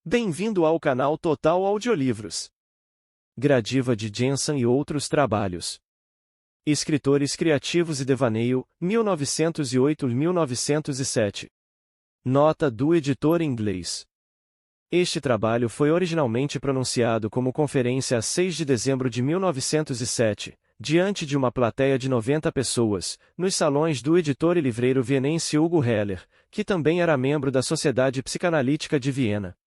Bem-vindo ao canal Total Audiolivros. Gradiva de Jensen e outros trabalhos. Escritores criativos e devaneio, 1908-1907. Nota do editor em inglês. Este trabalho foi originalmente pronunciado como conferência a 6 de dezembro de 1907, diante de uma plateia de 90 pessoas, nos salões do editor e livreiro vienense Hugo Heller, que também era membro da Sociedade Psicanalítica de Viena.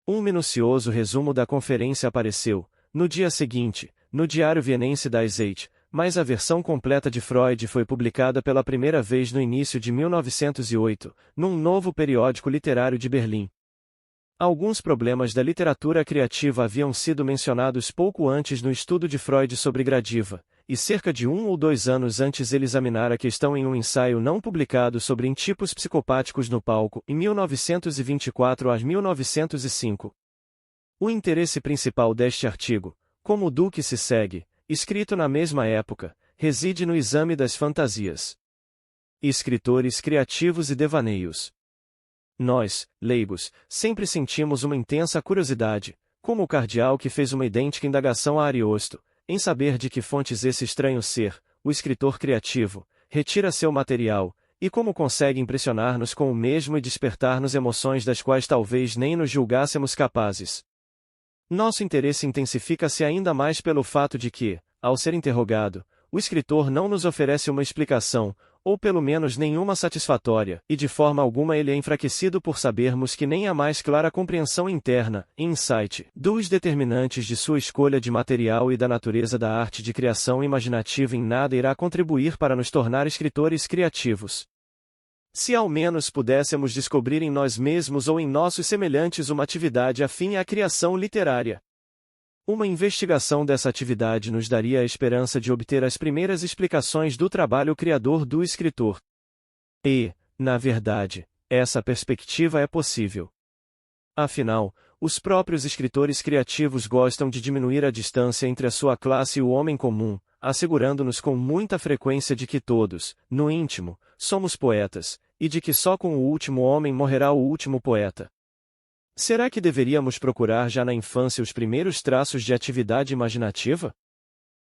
Um minucioso resumo da conferência apareceu, no dia seguinte, no Diário Vienense da Zeit, mas a versão completa de Freud foi publicada pela primeira vez no início de 1908, num novo periódico literário de Berlim. Alguns problemas da literatura criativa haviam sido mencionados pouco antes no estudo de Freud sobre gradiva, e cerca de 1 ou 2 anos antes ele examinara a questão em um ensaio não publicado sobre tipos psicopáticos no palco, em 1924 a 1905. O interesse principal deste artigo, como o do que se segue, escrito na mesma época, reside no exame das fantasias. Escritores criativos e devaneios. Nós, leigos, sempre sentimos uma intensa curiosidade, como o cardeal que fez uma idêntica indagação a Ariosto, em saber de que fontes esse estranho ser, o escritor criativo, retira seu material, e como consegue impressionar-nos com o mesmo e despertar-nos emoções das quais talvez nem nos julgássemos capazes. Nosso interesse intensifica-se ainda mais pelo fato de que, ao ser interrogado, o escritor não nos oferece uma explicação, ou pelo menos nenhuma satisfatória, e de forma alguma ele é enfraquecido por sabermos que nem a mais clara compreensão interna, insight, dos determinantes de sua escolha de material e da natureza da arte de criação imaginativa em nada irá contribuir para nos tornar escritores criativos. Se ao menos pudéssemos descobrir em nós mesmos ou em nossos semelhantes uma atividade afim à criação literária. Uma investigação dessa atividade nos daria a esperança de obter as primeiras explicações do trabalho criador do escritor. E, na verdade, essa perspectiva é possível. Afinal, os próprios escritores criativos gostam de diminuir a distância entre a sua classe e o homem comum, assegurando-nos com muita frequência de que todos, no íntimo, somos poetas, e de que só com o último homem morrerá o último poeta. Será que deveríamos procurar já na infância os primeiros traços de atividade imaginativa?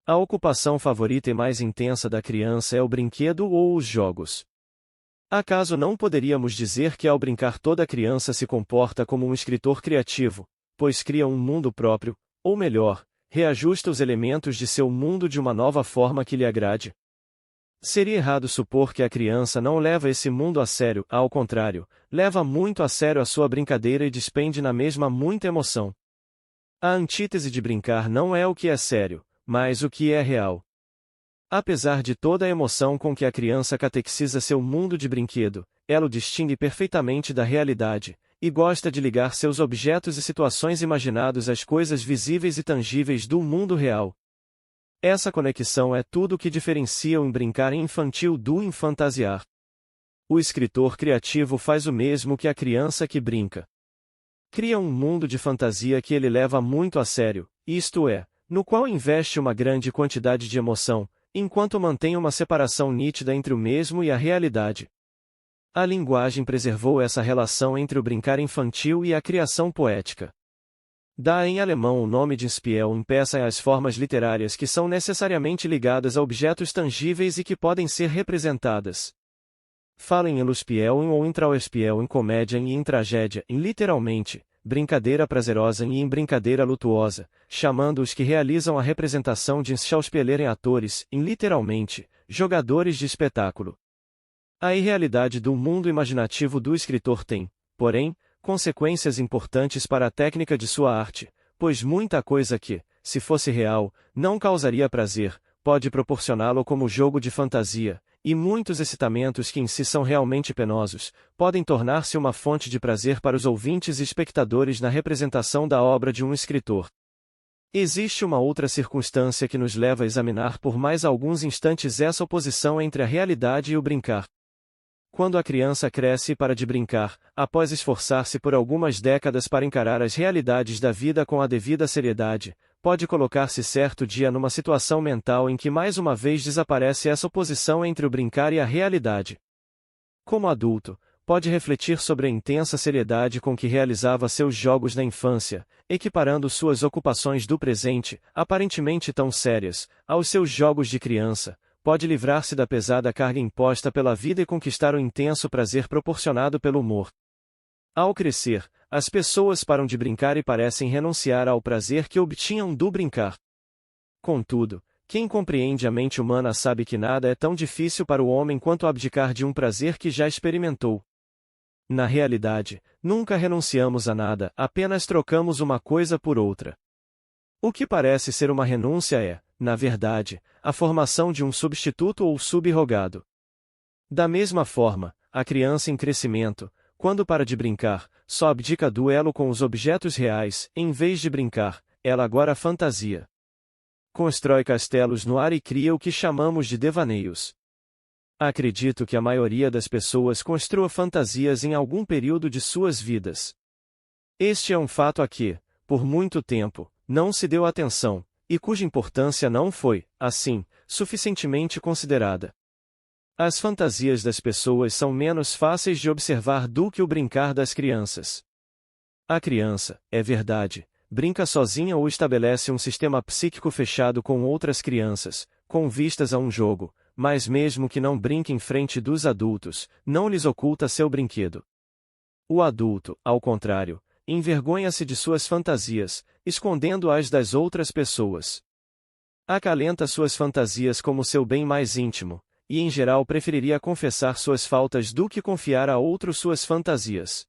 A ocupação favorita e mais intensa da criança é o brinquedo ou os jogos. Acaso não poderíamos dizer que ao brincar toda criança se comporta como um escritor criativo, pois cria um mundo próprio, ou melhor, reajusta os elementos de seu mundo de uma nova forma que lhe agrade? Seria errado supor que a criança não leva esse mundo a sério, ao contrário, leva muito a sério a sua brincadeira e despende na mesma muita emoção. A antítese de brincar não é o que é sério, mas o que é real. Apesar de toda a emoção com que a criança catequiza seu mundo de brinquedo, ela o distingue perfeitamente da realidade, e gosta de ligar seus objetos e situações imaginados às coisas visíveis e tangíveis do mundo real. Essa conexão é tudo o que diferencia o brincar infantil do infantasiar. O escritor criativo faz o mesmo que a criança que brinca. Cria um mundo de fantasia que ele leva muito a sério, isto é, no qual investe uma grande quantidade de emoção, enquanto mantém uma separação nítida entre o mesmo e a realidade. A linguagem preservou essa relação entre o brincar infantil e a criação poética. Dá em alemão o nome de Spiel em peça às formas literárias que são necessariamente ligadas a objetos tangíveis e que podem ser representadas. Fala em Lustspiel ou em Trauerspiel em comédia e em tragédia, em literalmente, brincadeira prazerosa e em brincadeira lutuosa, chamando os que realizam a representação de Schauspieler em atores, em literalmente, jogadores de espetáculo. A irrealidade do mundo imaginativo do escritor tem, porém, consequências importantes para a técnica de sua arte, pois muita coisa que, se fosse real, não causaria prazer, pode proporcioná-lo como jogo de fantasia, e muitos excitamentos que em si são realmente penosos, podem tornar-se uma fonte de prazer para os ouvintes e espectadores na representação da obra de um escritor. Existe uma outra circunstância que nos leva a examinar por mais alguns instantes essa oposição entre a realidade e o brincar. Quando a criança cresce e para de brincar, após esforçar-se por algumas décadas para encarar as realidades da vida com a devida seriedade, pode colocar-se certo dia numa situação mental em que mais uma vez desaparece essa oposição entre o brincar e a realidade. Como adulto, pode refletir sobre a intensa seriedade com que realizava seus jogos na infância, equiparando suas ocupações do presente, aparentemente tão sérias, aos seus jogos de criança, pode livrar-se da pesada carga imposta pela vida e conquistar o intenso prazer proporcionado pelo humor. Ao crescer, as pessoas param de brincar e parecem renunciar ao prazer que obtinham do brincar. Contudo, quem compreende a mente humana sabe que nada é tão difícil para o homem quanto abdicar de um prazer que já experimentou. Na realidade, nunca renunciamos a nada, apenas trocamos uma coisa por outra. O que parece ser uma renúncia é, na verdade, a formação de um substituto ou subrogado. Da mesma forma, a criança em crescimento, quando para de brincar, só abdica do elo com os objetos reais, em vez de brincar, ela agora fantasia. Constrói castelos no ar e cria o que chamamos de devaneios. Acredito que a maioria das pessoas construa fantasias em algum período de suas vidas. Este é um fato a que, por muito tempo, não se deu atenção, e cuja importância não foi, assim, suficientemente considerada. As fantasias das pessoas são menos fáceis de observar do que o brincar das crianças. A criança, é verdade, brinca sozinha ou estabelece um sistema psíquico fechado com outras crianças, com vistas a um jogo, mas mesmo que não brinque em frente dos adultos, não lhes oculta seu brinquedo. O adulto, ao contrário, envergonha-se de suas fantasias, escondendo-as das outras pessoas. Acalenta suas fantasias como seu bem mais íntimo, e em geral preferiria confessar suas faltas do que confiar a outro suas fantasias.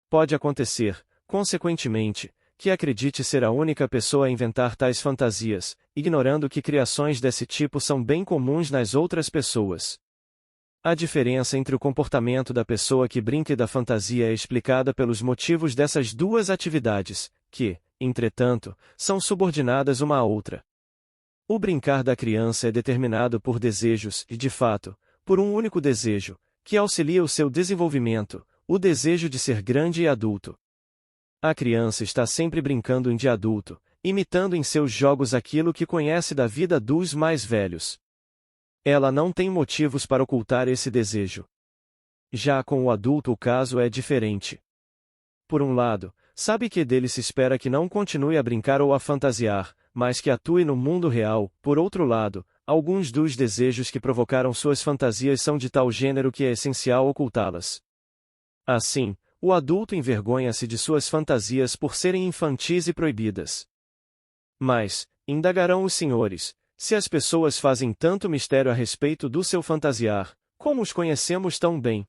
Pode acontecer, consequentemente, que acredite ser a única pessoa a inventar tais fantasias, ignorando que criações desse tipo são bem comuns nas outras pessoas. A diferença entre o comportamento da pessoa que brinca e da fantasia é explicada pelos motivos dessas duas atividades, que, entretanto, são subordinadas uma à outra. O brincar da criança é determinado por desejos e, de fato, por um único desejo, que auxilia o seu desenvolvimento, o desejo de ser grande e adulto. A criança está sempre brincando de adulto, imitando em seus jogos aquilo que conhece da vida dos mais velhos. Ela não tem motivos para ocultar esse desejo. Já com o adulto o caso é diferente. Por um lado, sabe que dele se espera que não continue a brincar ou a fantasiar, mas que atue no mundo real. Por outro lado, alguns dos desejos que provocaram suas fantasias são de tal gênero que é essencial ocultá-las. Assim, o adulto envergonha-se de suas fantasias por serem infantis e proibidas. Mas, indagarão os senhores, se as pessoas fazem tanto mistério a respeito do seu fantasiar, como os conhecemos tão bem?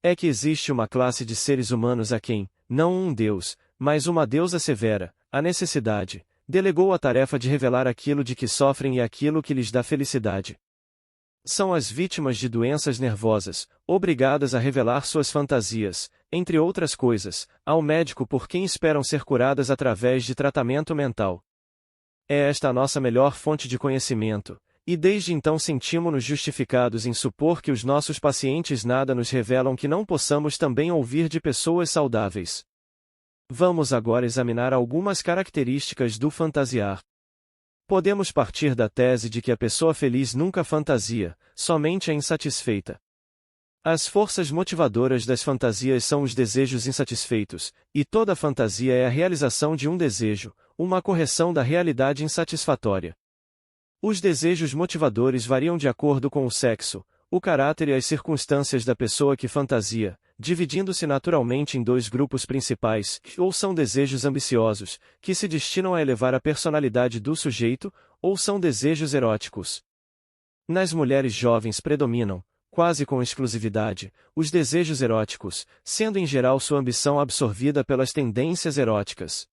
É que existe uma classe de seres humanos a quem, não um Deus, mas uma deusa severa, a necessidade, delegou a tarefa de revelar aquilo de que sofrem e aquilo que lhes dá felicidade. São as vítimas de doenças nervosas, obrigadas a revelar suas fantasias, entre outras coisas, ao médico por quem esperam ser curadas através de tratamento mental. É esta a nossa melhor fonte de conhecimento, e desde então sentimos-nos justificados em supor que os nossos pacientes nada nos revelam que não possamos também ouvir de pessoas saudáveis. Vamos agora examinar algumas características do fantasiar. Podemos partir da tese de que a pessoa feliz nunca fantasia, somente é insatisfeita. As forças motivadoras das fantasias são os desejos insatisfeitos, e toda fantasia é a realização de um desejo, uma correção da realidade insatisfatória. Os desejos motivadores variam de acordo com o sexo, o caráter e as circunstâncias da pessoa que fantasia, dividindo-se naturalmente em dois grupos principais, ou são desejos ambiciosos, que se destinam a elevar a personalidade do sujeito, ou são desejos eróticos. Nas mulheres jovens predominam, quase com exclusividade, os desejos eróticos, sendo em geral sua ambição absorvida pelas tendências eróticas.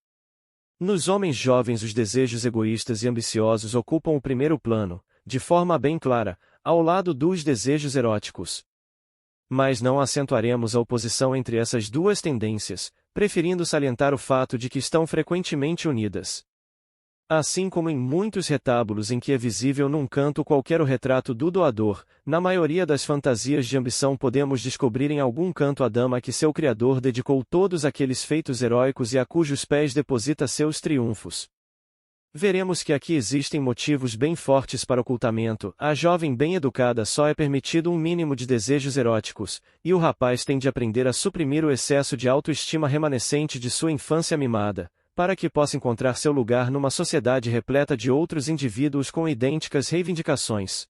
Nos homens jovens os desejos egoístas e ambiciosos ocupam o primeiro plano, de forma bem clara, ao lado dos desejos eróticos. Mas não acentuaremos a oposição entre essas duas tendências, preferindo salientar o fato de que estão frequentemente unidas. Assim como em muitos retábulos em que é visível num canto qualquer o retrato do doador, na maioria das fantasias de ambição podemos descobrir em algum canto a dama a que seu criador dedicou todos aqueles feitos heróicos e a cujos pés deposita seus triunfos. Veremos que aqui existem motivos bem fortes para ocultamento. A jovem bem educada só é permitido um mínimo de desejos eróticos, e o rapaz tem de aprender a suprimir o excesso de autoestima remanescente de sua infância mimada, para que possa encontrar seu lugar numa sociedade repleta de outros indivíduos com idênticas reivindicações.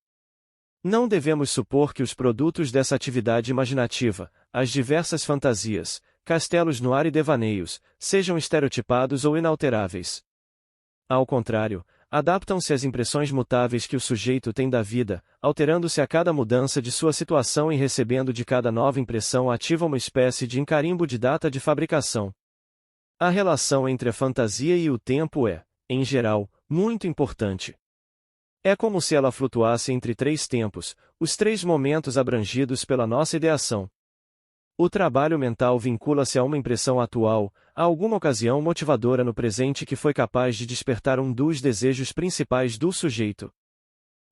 Não devemos supor que os produtos dessa atividade imaginativa, as diversas fantasias, castelos no ar e devaneios, sejam estereotipados ou inalteráveis. Ao contrário, adaptam-se às impressões mutáveis que o sujeito tem da vida, alterando-se a cada mudança de sua situação e recebendo de cada nova impressão ativa uma espécie de encarimbo de data de fabricação. A relação entre a fantasia e o tempo é, em geral, muito importante. É como se ela flutuasse entre três tempos, os três momentos abrangidos pela nossa ideação. O trabalho mental vincula-se a uma impressão atual, a alguma ocasião motivadora no presente que foi capaz de despertar um dos desejos principais do sujeito.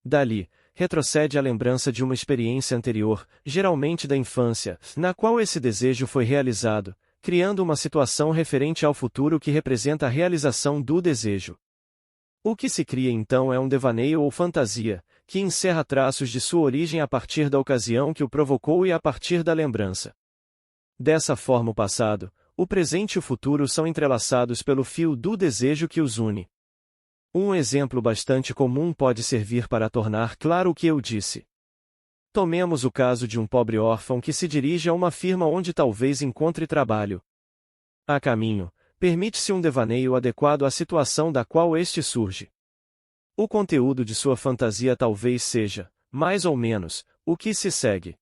Dali, retrocede a lembrança de uma experiência anterior, geralmente da infância, na qual esse desejo foi realizado, criando uma situação referente ao futuro que representa a realização do desejo. O que se cria então é um devaneio ou fantasia, que encerra traços de sua origem a partir da ocasião que o provocou e a partir da lembrança. Dessa forma o passado, o presente e o futuro são entrelaçados pelo fio do desejo que os une. Um exemplo bastante comum pode servir para tornar claro o que eu disse. Tomemos o caso de um pobre órfão que se dirige a uma firma onde talvez encontre trabalho. A caminho, permite-se um devaneio adequado à situação da qual este surge. O conteúdo de sua fantasia talvez seja, mais ou menos, o que se segue.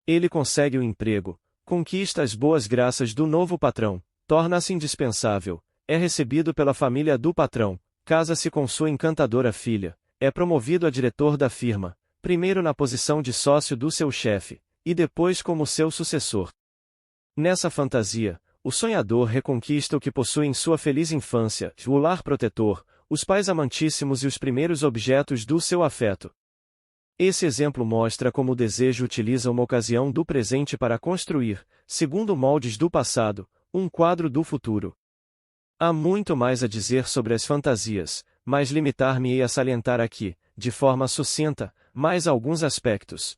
Ele consegue o emprego, conquista as boas graças do novo patrão, torna-se indispensável, é recebido pela família do patrão, casa-se com sua encantadora filha, é promovido a diretor da firma, primeiro na posição de sócio do seu chefe, e depois como seu sucessor. Nessa fantasia, o sonhador reconquista o que possui em sua feliz infância, o lar protetor, os pais amantíssimos e os primeiros objetos do seu afeto. Esse exemplo mostra como o desejo utiliza uma ocasião do presente para construir, segundo moldes do passado, um quadro do futuro. Há muito mais a dizer sobre as fantasias, mas limitar-me-ei a salientar aqui, de forma sucinta, mais alguns aspectos.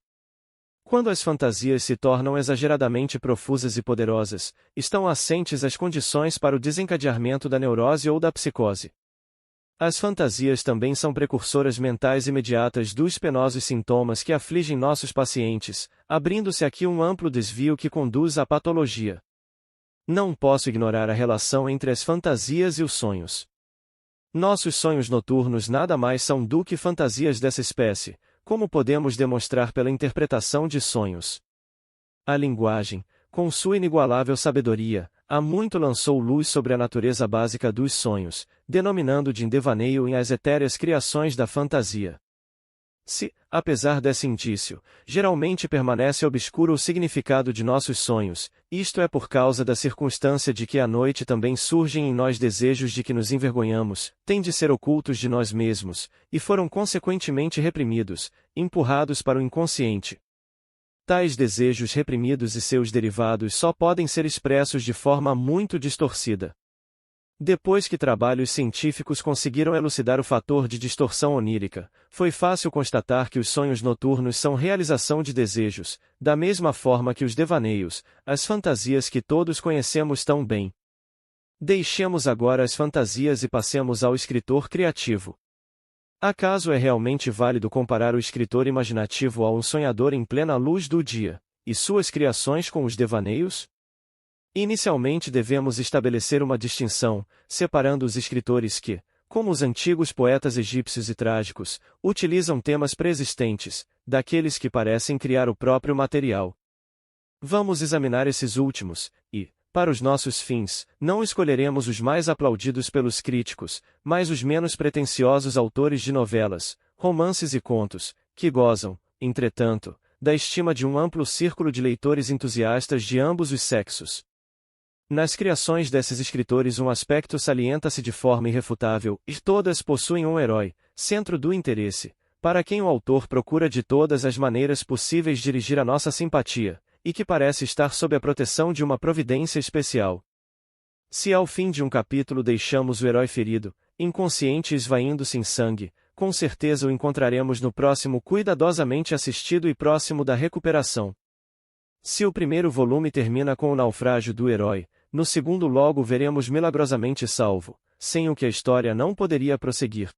Quando as fantasias se tornam exageradamente profusas e poderosas, estão assentes as condições para o desencadeamento da neurose ou da psicose. As fantasias também são precursoras mentais imediatas dos penosos sintomas que afligem nossos pacientes, abrindo-se aqui um amplo desvio que conduz à patologia. Não posso ignorar a relação entre as fantasias e os sonhos. Nossos sonhos noturnos nada mais são do que fantasias dessa espécie, como podemos demonstrar pela interpretação de sonhos. A linguagem, com sua inigualável sabedoria, há muito lançou luz sobre a natureza básica dos sonhos, denominando de devaneio em as etéreas criações da fantasia. Se, apesar desse indício, geralmente permanece obscuro o significado de nossos sonhos, isto é por causa da circunstância de que à noite também surgem em nós desejos de que nos envergonhamos, têm de ser ocultos de nós mesmos, e foram consequentemente reprimidos, empurrados para o inconsciente. Tais desejos reprimidos e seus derivados só podem ser expressos de forma muito distorcida. Depois que trabalhos científicos conseguiram elucidar o fator de distorção onírica, foi fácil constatar que os sonhos noturnos são realização de desejos, da mesma forma que os devaneios, as fantasias que todos conhecemos tão bem. Deixemos agora as fantasias e passemos ao escritor criativo. Acaso é realmente válido comparar o escritor imaginativo a um sonhador em plena luz do dia, e suas criações com os devaneios? Inicialmente devemos estabelecer uma distinção, separando os escritores que, como os antigos poetas egípcios e trágicos, utilizam temas preexistentes, daqueles que parecem criar o próprio material. Vamos examinar esses últimos, e, para os nossos fins, não escolheremos os mais aplaudidos pelos críticos, mas os menos pretensiosos autores de novelas, romances e contos, que gozam, entretanto, da estima de um amplo círculo de leitores entusiastas de ambos os sexos. Nas criações desses escritores um aspecto salienta-se de forma irrefutável, e todas possuem um herói, centro do interesse, para quem o autor procura de todas as maneiras possíveis dirigir a nossa simpatia, e que parece estar sob a proteção de uma providência especial. Se ao fim de um capítulo deixamos o herói ferido, inconsciente e esvaindo-se em sangue, com certeza o encontraremos no próximo cuidadosamente assistido e próximo da recuperação. Se o primeiro volume termina com o naufrágio do herói, no segundo logo veremos milagrosamente salvo, sem o que a história não poderia prosseguir.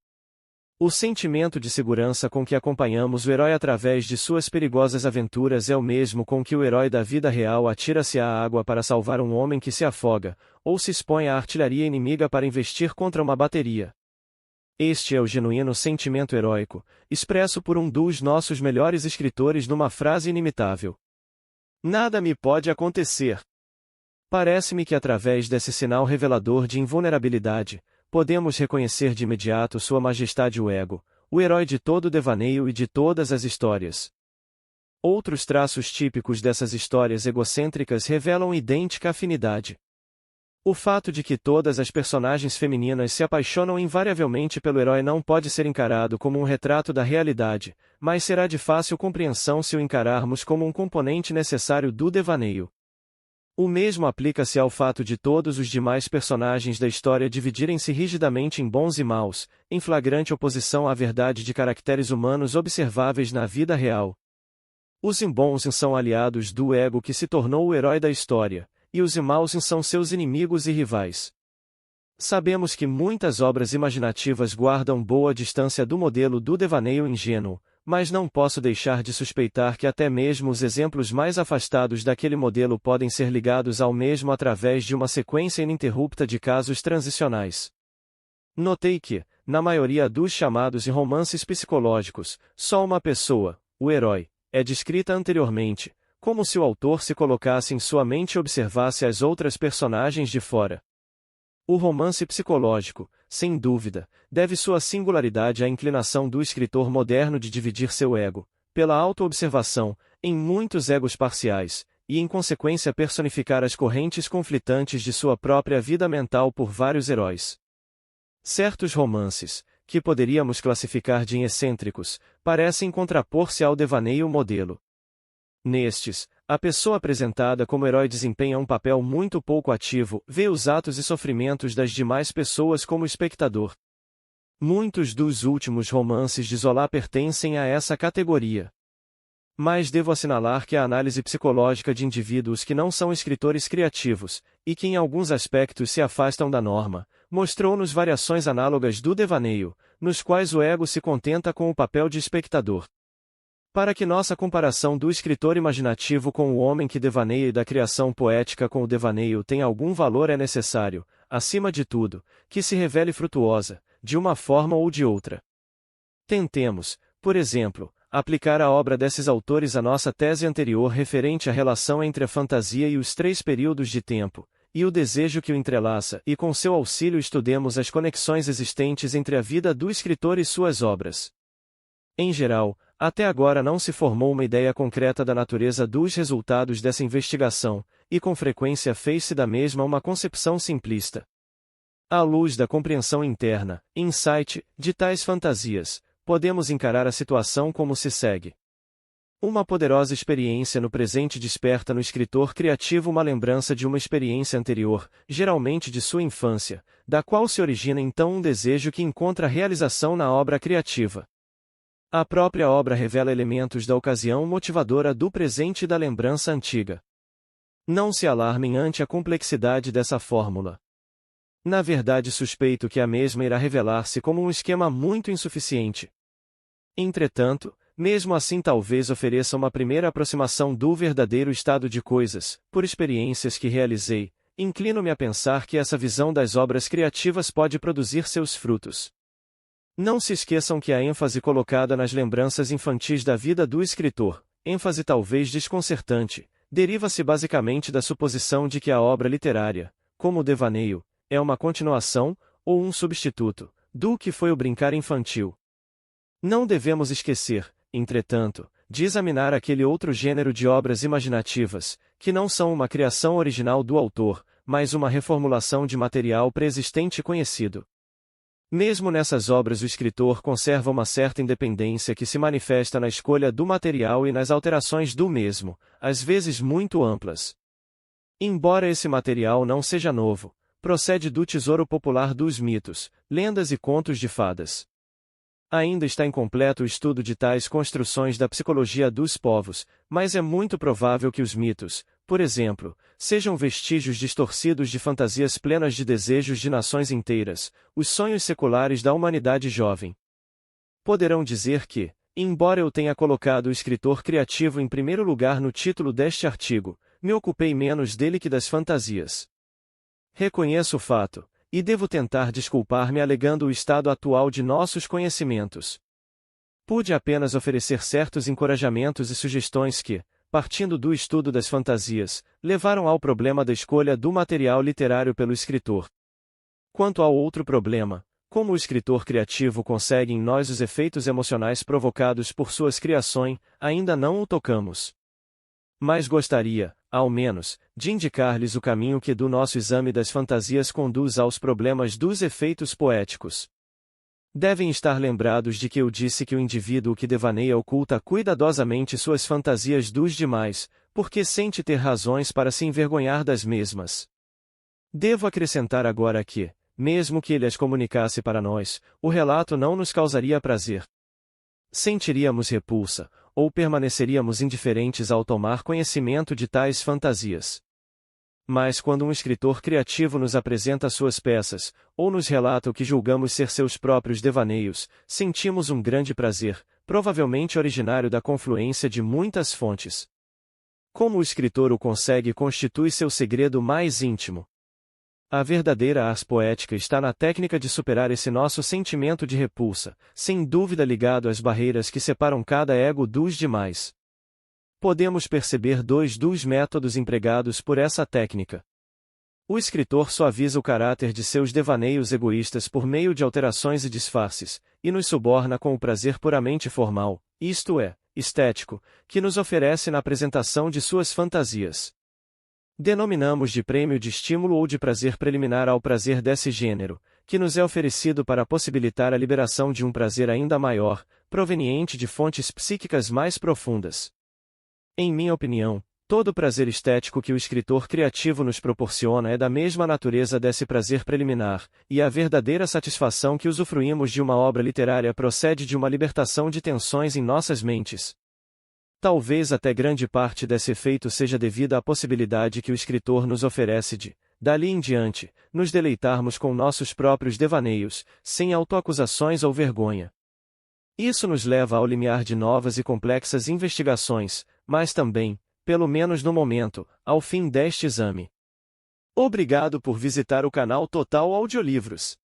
O sentimento de segurança com que acompanhamos o herói através de suas perigosas aventuras é o mesmo com que o herói da vida real atira-se à água para salvar um homem que se afoga, ou se expõe à artilharia inimiga para investir contra uma bateria. Este é o genuíno sentimento heróico, expresso por um dos nossos melhores escritores numa frase inimitável. Nada me pode acontecer. Parece-me que através desse sinal revelador de invulnerabilidade, podemos reconhecer de imediato Sua Majestade o Ego, o herói de todo o devaneio e de todas as histórias. Outros traços típicos dessas histórias egocêntricas revelam idêntica afinidade. O fato de que todas as personagens femininas se apaixonam invariavelmente pelo herói não pode ser encarado como um retrato da realidade, mas será de fácil compreensão se o encararmos como um componente necessário do devaneio. O mesmo aplica-se ao fato de todos os demais personagens da história dividirem-se rigidamente em bons e maus, em flagrante oposição à verdade de caracteres humanos observáveis na vida real. Os imbons são aliados do ego que se tornou o herói da história, e os imaus são seus inimigos e rivais. Sabemos que muitas obras imaginativas guardam boa distância do modelo do devaneio ingênuo, mas não posso deixar de suspeitar que até mesmo os exemplos mais afastados daquele modelo podem ser ligados ao mesmo através de uma sequência ininterrupta de casos transicionais. Notei que, na maioria dos chamados romances psicológicos, só uma pessoa, o herói, é descrita anteriormente, como se o autor se colocasse em sua mente e observasse as outras personagens de fora. O romance psicológico, sem dúvida, deve sua singularidade à inclinação do escritor moderno de dividir seu ego, pela autoobservação, em muitos egos parciais, e em consequência personificar as correntes conflitantes de sua própria vida mental por vários heróis. Certos romances, que poderíamos classificar de excêntricos, parecem contrapor-se ao devaneio modelo. Nestes, a pessoa apresentada como herói desempenha um papel muito pouco ativo, vê os atos e sofrimentos das demais pessoas como espectador. Muitos dos últimos romances de Zola pertencem a essa categoria. Mas devo assinalar que a análise psicológica de indivíduos que não são escritores criativos, e que em alguns aspectos se afastam da norma, mostrou-nos variações análogas do devaneio, nos quais o ego se contenta com o papel de espectador. Para que nossa comparação do escritor imaginativo com o homem que devaneia e da criação poética com o devaneio tenha algum valor é necessário, acima de tudo, que se revele frutuosa, de uma forma ou de outra. Tentemos, por exemplo, aplicar a obra desses autores à nossa tese anterior referente à relação entre a fantasia e os três períodos de tempo, e o desejo que o entrelaça, e com seu auxílio estudemos as conexões existentes entre a vida do escritor e suas obras. Em geral, até agora não se formou uma ideia concreta da natureza dos resultados dessa investigação, e com frequência fez-se da mesma uma concepção simplista. À luz da compreensão interna, insight, de tais fantasias, podemos encarar a situação como se segue. Uma poderosa experiência no presente desperta no escritor criativo uma lembrança de uma experiência anterior, geralmente de sua infância, da qual se origina então um desejo que encontra realização na obra criativa. A própria obra revela elementos da ocasião motivadora do presente e da lembrança antiga. Não se alarmem ante a complexidade dessa fórmula. Na verdade, suspeito que a mesma irá revelar-se como um esquema muito insuficiente. Entretanto, mesmo assim talvez ofereça uma primeira aproximação do verdadeiro estado de coisas, por experiências que realizei, inclino-me a pensar que essa visão das obras criativas pode produzir seus frutos. Não se esqueçam que a ênfase colocada nas lembranças infantis da vida do escritor, ênfase talvez desconcertante, deriva-se basicamente da suposição de que a obra literária, como o devaneio, é uma continuação, ou um substituto, do que foi o brincar infantil. Não devemos esquecer, entretanto, de examinar aquele outro gênero de obras imaginativas, que não são uma criação original do autor, mas uma reformulação de material pré-existente e conhecido. Mesmo nessas obras o escritor conserva uma certa independência que se manifesta na escolha do material e nas alterações do mesmo, às vezes muito amplas. Embora esse material não seja novo, procede do tesouro popular dos mitos, lendas e contos de fadas. Ainda está incompleto o estudo de tais construções da psicologia dos povos, mas é muito provável que os mitos, por exemplo, sejam vestígios distorcidos de fantasias plenas de desejos de nações inteiras, os sonhos seculares da humanidade jovem. Poderão dizer que, embora eu tenha colocado o escritor criativo em primeiro lugar no título deste artigo, me ocupei menos dele que das fantasias. Reconheço o fato, e devo tentar desculpar-me alegando o estado atual de nossos conhecimentos. Pude apenas oferecer certos encorajamentos e sugestões que, partindo do estudo das fantasias, levaram ao problema da escolha do material literário pelo escritor. Quanto ao outro problema, como o escritor criativo consegue em nós os efeitos emocionais provocados por suas criações, ainda não o tocamos. Mas gostaria, ao menos, de indicar-lhes o caminho que do nosso exame das fantasias conduz aos problemas dos efeitos poéticos. Devem estar lembrados de que eu disse que o indivíduo que devaneia oculta cuidadosamente suas fantasias dos demais, porque sente ter razões para se envergonhar das mesmas. Devo acrescentar agora que, mesmo que ele as comunicasse para nós, o relato não nos causaria prazer. Sentiríamos repulsa, ou permaneceríamos indiferentes ao tomar conhecimento de tais fantasias. Mas quando um escritor criativo nos apresenta suas peças, ou nos relata o que julgamos ser seus próprios devaneios, sentimos um grande prazer, provavelmente originário da confluência de muitas fontes. Como o escritor o consegue constitui seu segredo mais íntimo. A verdadeira arte poética está na técnica de superar esse nosso sentimento de repulsa, sem dúvida ligado às barreiras que separam cada ego dos demais. Podemos perceber dois dos métodos empregados por essa técnica. O escritor suaviza o caráter de seus devaneios egoístas por meio de alterações e disfarces, e nos suborna com o prazer puramente formal, isto é, estético, que nos oferece na apresentação de suas fantasias. Denominamos de prêmio de estímulo ou de prazer preliminar ao prazer desse gênero, que nos é oferecido para possibilitar a liberação de um prazer ainda maior, proveniente de fontes psíquicas mais profundas. Em minha opinião, todo prazer estético que o escritor criativo nos proporciona é da mesma natureza desse prazer preliminar, e a verdadeira satisfação que usufruímos de uma obra literária procede de uma libertação de tensões em nossas mentes. Talvez até grande parte desse efeito seja devida à possibilidade que o escritor nos oferece de, dali em diante, nos deleitarmos com nossos próprios devaneios, sem autoacusações ou vergonha. Isso nos leva ao limiar de novas e complexas investigações, mas também, pelo menos no momento, ao fim deste exame. Obrigado por visitar o canal Total Audiolivros.